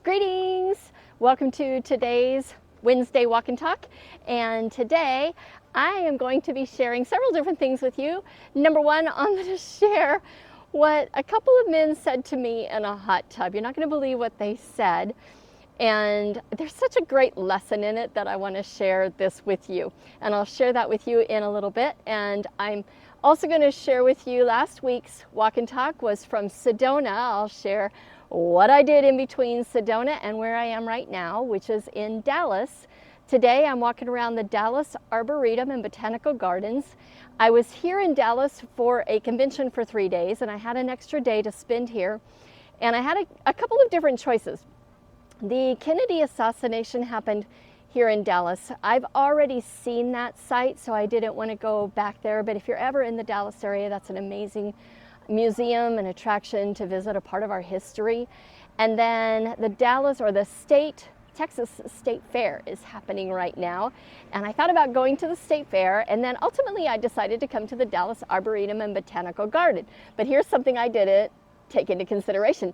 Greetings! Welcome to today's Wednesday Walk and Talk. And today I am going to be sharing several different things with you. Number one, I'm going to share what a couple of men said to me in a hot tub. You're not going to believe what they said. And there's such a great lesson in it that I want to share this with you. And I'll share that with you in a little bit. And I'm also going to share with you last week's Walk and Talk was from Sedona. I'll share what I did in between Sedona and where I am right now, which is in Dallas. Today I'm walking around the Dallas Arboretum and Botanical Gardens. I was here in Dallas for a convention for 3 days, and I had an extra day to spend here. And I had a couple of different choices. The Kennedy assassination happened here in Dallas. I've already seen that site, so I didn't want to go back there. But if you're ever in the Dallas area, that's an amazing museum and attraction to visit, a part of our history. And then the Dallas or the Texas State Fair is happening right now. And I thought about going to the State Fair, and then ultimately I decided to come to the Dallas Arboretum and Botanical Garden. But here's something I didn't take into consideration.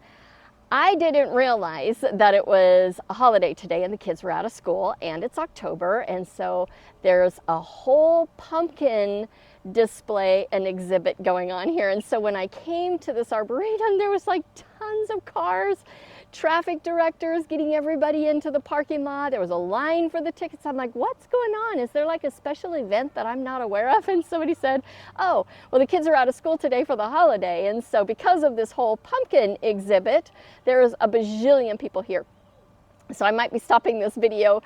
I didn't realize that it was a holiday today and the kids were out of school, and it's October, and so there's a whole pumpkin display and exhibit going on here. And so when I came to this arboretum, there was like tons of cars, traffic directors getting everybody into the parking lot. There was a line for the tickets. I'm like, what's going on? Is there like a special event that I'm not aware of? And somebody said, oh, well, the kids are out of school today for the holiday. And so because of this whole pumpkin exhibit, there's a bajillion people here. So I might be stopping this video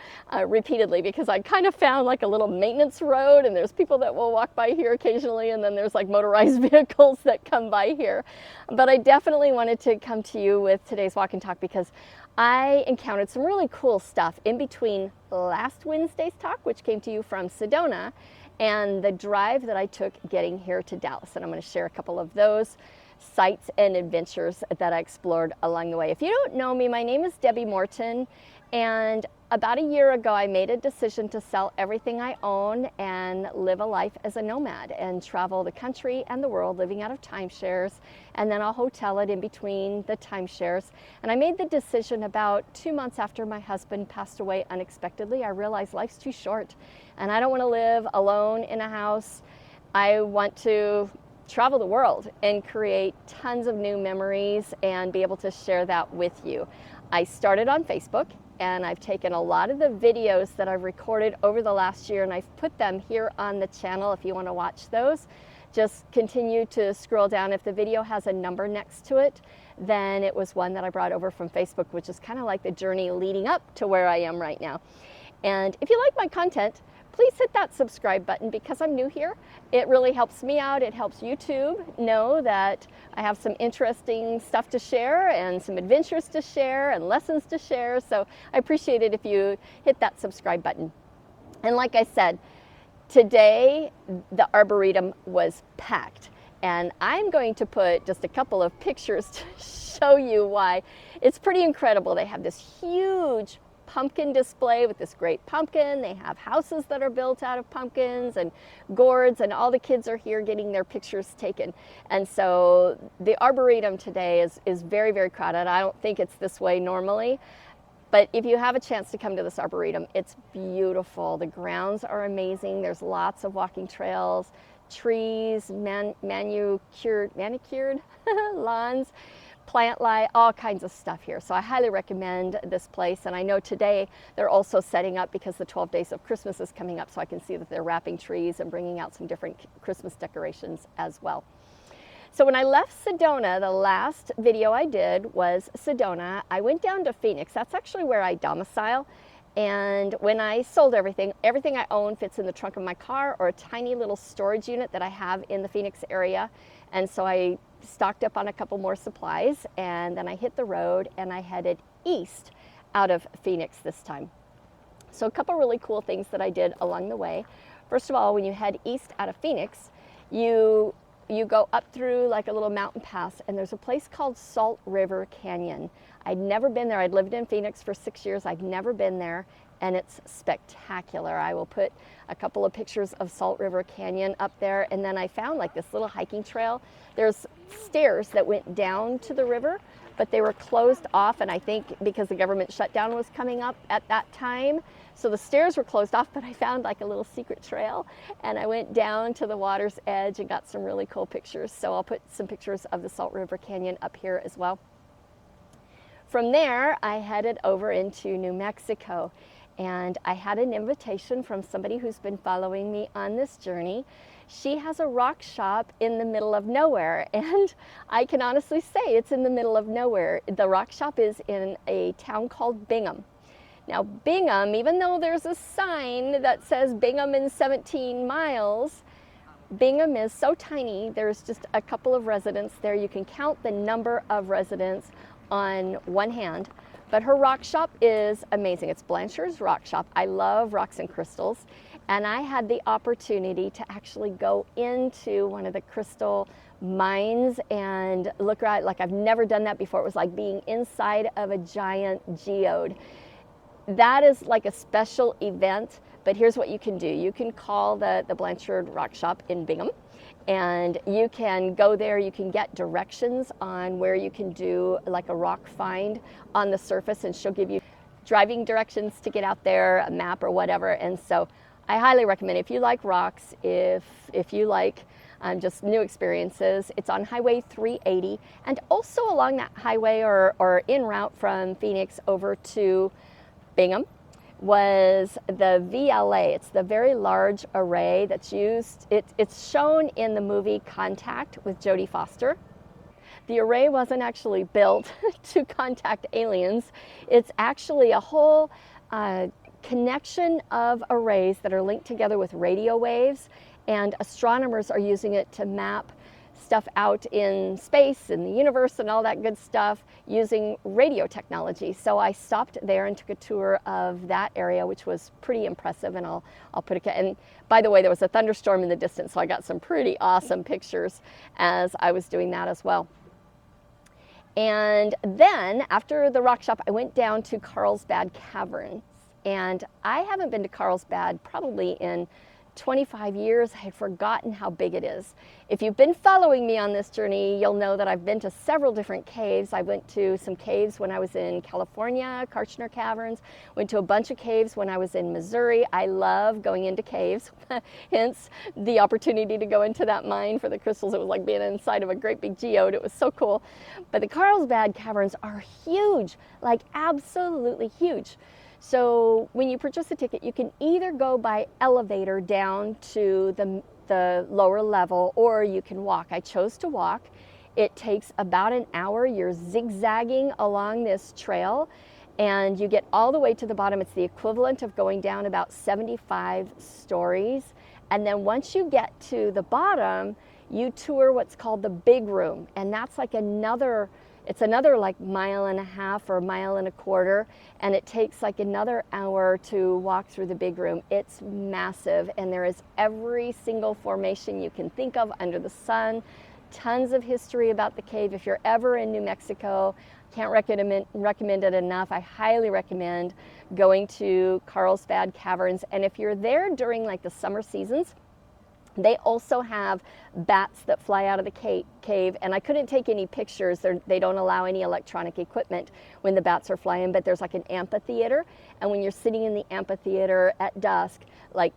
repeatedly because I kind of found like a little maintenance road, and there's people that will walk by here occasionally, and then there's like motorized vehicles that come by here. But I definitely wanted to come to you with today's Walk and Talk because I encountered some really cool stuff in between last Wednesday's talk, which came to you from Sedona, and the drive that I took getting here to Dallas. And I'm going to share a couple of those sights and adventures that I explored along the way. If you don't know me, my name is Debbie Morton, and about a year ago I made a decision to sell everything I own and live a life as a nomad and travel the country and the world living out of timeshares, and then I'll hotel it in between the timeshares. And I made the decision about 2 months after my husband passed away unexpectedly. I realized life's too short and I don't want to live alone in a house. I want to travel the world and create tons of new memories and be able to share that with you. I started on Facebook, and I've taken a lot of the videos that I've recorded over the last year and I've put them here on the channel if you want to watch those. Just continue to scroll down. If the video has a number next to it, then it was one that I brought over from Facebook, which is kind of like the journey leading up to where I am right now. And if you like my content, please hit that subscribe button because I'm new here. It really helps me out. It helps YouTube know that I have some interesting stuff to share and some adventures to share and lessons to share. So I appreciate it if you hit that subscribe button. And like I said, today the Arboretum was packed. And I'm going to put just a couple of pictures to show you why. It's pretty incredible. They have this huge pumpkin display with this great pumpkin. They have houses that are built out of pumpkins and gourds, and all the kids are here getting their pictures taken. And so the Arboretum today is very, very crowded. I don't think it's this way normally, but if you have a chance to come to this Arboretum, it's beautiful. The grounds are amazing. There's lots of walking trails, trees, manicured lawns, plant life, all kinds of stuff here. So I highly recommend this place. And I know today they're also setting up, because the 12 days of Christmas is coming up, so I can see that they're wrapping trees and bringing out some different Christmas decorations as well. So when I left Sedona, the last video I did was Sedona. I went down to Phoenix. That's actually where I domicile. And when I sold everything I own fits in the trunk of my car or a tiny little storage unit that I have in the Phoenix area. And so I stocked up on a couple more supplies, and then I hit the road and I headed east out of Phoenix this time. So a couple really cool things that I did along the way. First of all, when you head east out of Phoenix, you go up through like a little mountain pass, and there's a place called Salt River Canyon. I'd never been there. I'd lived in Phoenix for 6 years. I'd never been there, and it's spectacular. I will put a couple of pictures of Salt River Canyon up there, and then I found like this little hiking trail. There's stairs that went down to the river, but they were closed off, and I think because the government shutdown was coming up at that time, so the stairs were closed off, but I found like a little secret trail, and I went down to the water's edge and got some really cool pictures. So I'll put some pictures of the Salt River Canyon up here as well. From there, I headed over into New Mexico, and I had an invitation from somebody who's been following me on this journey. She has a rock shop in the middle of nowhere, and I can honestly say it's in the middle of nowhere. The rock shop is in a town called Bingham. Now, Bingham, even though there's a sign that says Bingham in 17 miles, Bingham is so tiny, there's just a couple of residents there. You can count the number of residents on one hand, but her rock shop is amazing. It's Blanchard's Rock Shop. I love rocks and crystals, and I had the opportunity to actually go into one of the crystal mines and look around. Like, I've never done that before. It was like being inside of a giant geode. That is like a special event, but here's what you can do. You can call the Blanchard Rock Shop in Bingham, and you can go there. You can get directions on where you can do like a rock find on the surface, and she'll give you driving directions to get out there, a map or whatever. And so I highly recommend it. If you like rocks, if you like just new experiences, it's on Highway 380, and also along that highway or en route from Phoenix over to Bingham was the VLA. It's the Very Large Array that's used. It's shown in the movie Contact with Jodie Foster. The array wasn't actually built to contact aliens. It's actually a whole connection of arrays that are linked together with radio waves, and astronomers are using it to map stuff out in space and the universe and all that good stuff using radio technology. So I stopped there and took a tour of that area, which was pretty impressive, and I'll put it. And by the way, there was a thunderstorm in the distance, so I got some pretty awesome pictures as I was doing that as well. And then after the rock shop, I went down to Carlsbad Caverns, and I haven't been to Carlsbad probably in 25 years. I had forgotten how big it is. If you've been following me on this journey, you'll know that I've been to several different caves. I went to some caves when I was in California, Kartchner Caverns, went to a bunch of caves when I was in Missouri. I love going into caves, hence the opportunity to go into that mine for the crystals. It was like being inside of a great big geode. It was so cool. But the Carlsbad Caverns are huge, like absolutely huge. So when you purchase a ticket, you can either go by elevator down to the lower level, or you can walk. I chose to walk. It takes about an hour. You're zigzagging along this trail, and you get all the way to the bottom. It's the equivalent of going down about 75 stories. And then once you get to the bottom, you tour what's called the big room, and that's like another like mile and a half or mile and a quarter, and it takes like another hour to walk through the big room. It's massive, and there is every single formation you can think of under the sun. Tons of history about the cave. If you're ever in New Mexico, can't recommend it enough. I highly recommend going to Carlsbad Caverns. And if you're there during like the summer seasons, they also have bats that fly out of the cave, and I couldn't take any pictures. They don't allow any electronic equipment when the bats are flying, but there's like an amphitheater, and when you're sitting in the amphitheater at dusk, like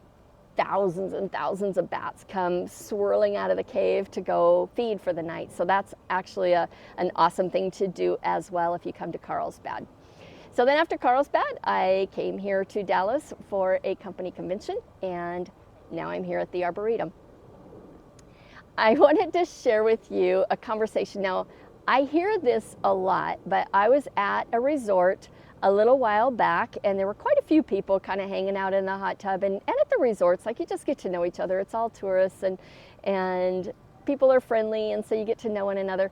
thousands and thousands of bats come swirling out of the cave to go feed for the night. So that's actually an awesome thing to do as well if you come to Carlsbad. So then after Carlsbad, I came here to Dallas for a company convention, and now I'm here at the Arboretum. I wanted to share with you a conversation. Now, I hear this a lot, but I was at a resort a little while back, and there were quite a few people kind of hanging out in the hot tub. And at the resorts, like, you just get to know each other. It's all tourists, and people are friendly, and so you get to know one another.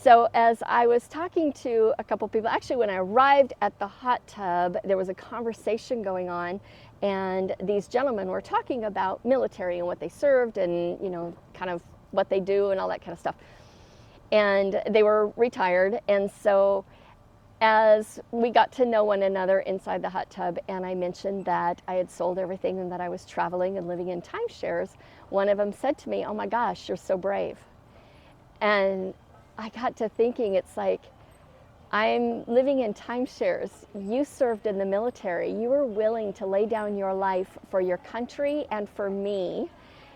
So as I was talking to a couple people, actually when I arrived at the hot tub, there was a conversation going on, and these gentlemen were talking about military and what they served, and kind of what they do and all that kind of stuff. And they were retired, and so as we got to know one another inside the hot tub, and I mentioned that I had sold everything and that I was traveling and living in timeshares, one of them said to me, "Oh my gosh, you're so brave." And I got to thinking, it's like, I'm living in timeshares. You served in the military. You were willing to lay down your life for your country and for me.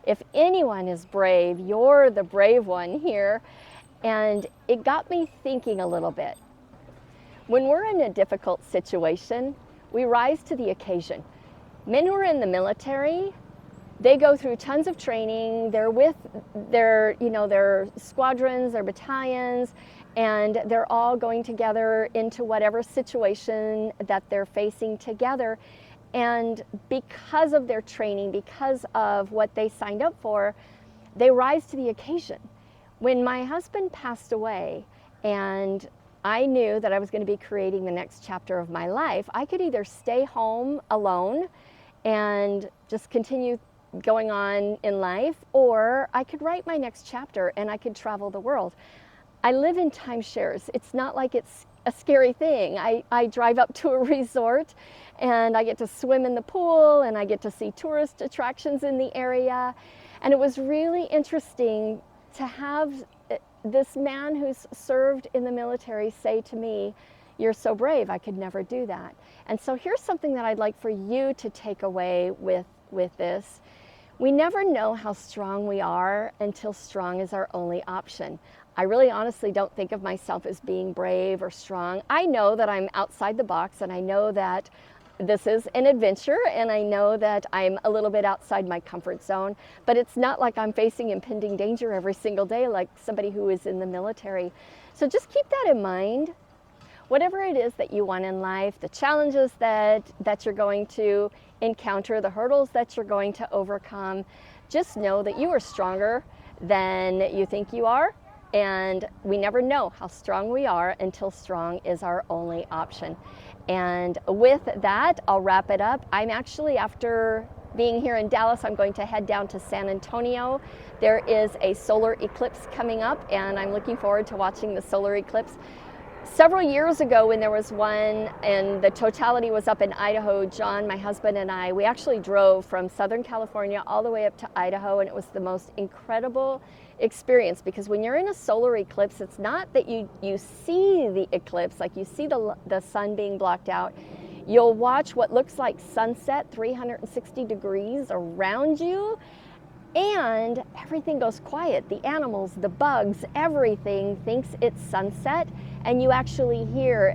If anyone is brave, you're the brave one here. And it got me thinking a little bit. When we're in a difficult situation, we rise to the occasion. Men who are in the military, they go through tons of training. They're with their squadrons, their battalions, and they're all going together into whatever situation that they're facing together. And because of their training, because of what they signed up for, they rise to the occasion. When my husband passed away and I knew that I was going to be creating the next chapter of my life, I could either stay home alone and just continue going on in life, or I could write my next chapter and I could travel the world. I live in timeshares. It's not like it's a scary thing. I drive up to a resort and I get to swim in the pool and I get to see tourist attractions in the area. And it was really interesting to have this man who's served in the military say to me, "You're so brave, I could never do that." And so here's something that I'd like for you to take away with this. We never know how strong we are until strong is our only option. I really honestly don't think of myself as being brave or strong. I know that I'm outside the box, and I know that this is an adventure, and I know that I'm a little bit outside my comfort zone, but it's not like I'm facing impending danger every single day like somebody who is in the military. So just keep that in mind. Whatever it is that you want in life, the challenges that you're going to encounter, the hurdles that you're going to overcome, just know that you are stronger than you think you are. And we never know how strong we are until strong is our only option. And with that, I'll wrap it up. I'm actually, after being here in Dallas, I'm going to head down to San Antonio. There is a solar eclipse coming up, and I'm looking forward to watching the solar eclipse. Several years ago when there was one and the totality was up in Idaho, John, my husband, and I, we actually drove from Southern California all the way up to Idaho, and it was the most incredible experience, because when you're in a solar eclipse, it's not that you see the eclipse, like you see the sun being blocked out. You'll watch what looks like sunset 360 degrees around you, and everything goes quiet. The animals, the bugs, everything thinks it's sunset, and you actually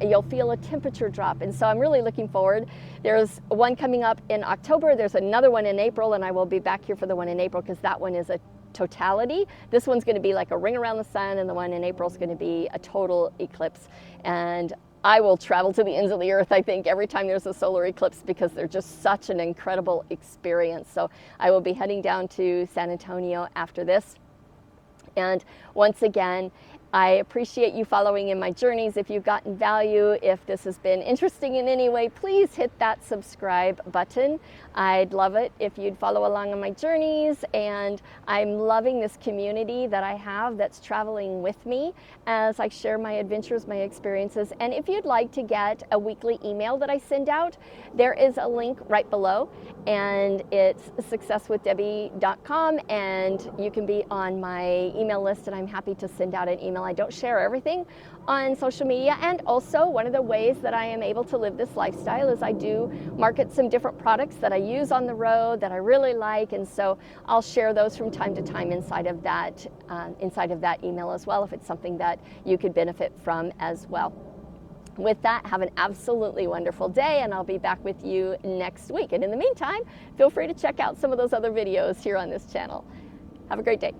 you'll feel a temperature drop. And so I'm really looking forward. There's one coming up in October, there's another one in April, and I will be back here for the one in April because that one is a totality. This one's going to be like a ring around the sun, and the one in April is going to be a total eclipse. And I will travel to the ends of the earth, I think, every time there's a solar eclipse, because they're just such an incredible experience. So I will be heading down to San Antonio after this. And once again, I appreciate you following in my journeys. If you've gotten value, if this has been interesting in any way, please hit that subscribe button. I'd love it if you'd follow along on my journeys, and I'm loving this community that I have that's traveling with me as I share my adventures, my experiences. And if you'd like to get a weekly email that I send out, there is a link right below, and it's successwithdebbie.com, and you can be on my email list, and I'm happy to send out an email. I don't share everything on social media, and also one of the ways that I am able to live this lifestyle is I do market some different products that I use on the road that I really like, and so I'll share those from time to time inside of that email as well, if it's something that you could benefit from as well. With that, have an absolutely wonderful day, and I'll be back with you next week. And in the meantime, feel free to check out some of those other videos here on this channel. Have a great day.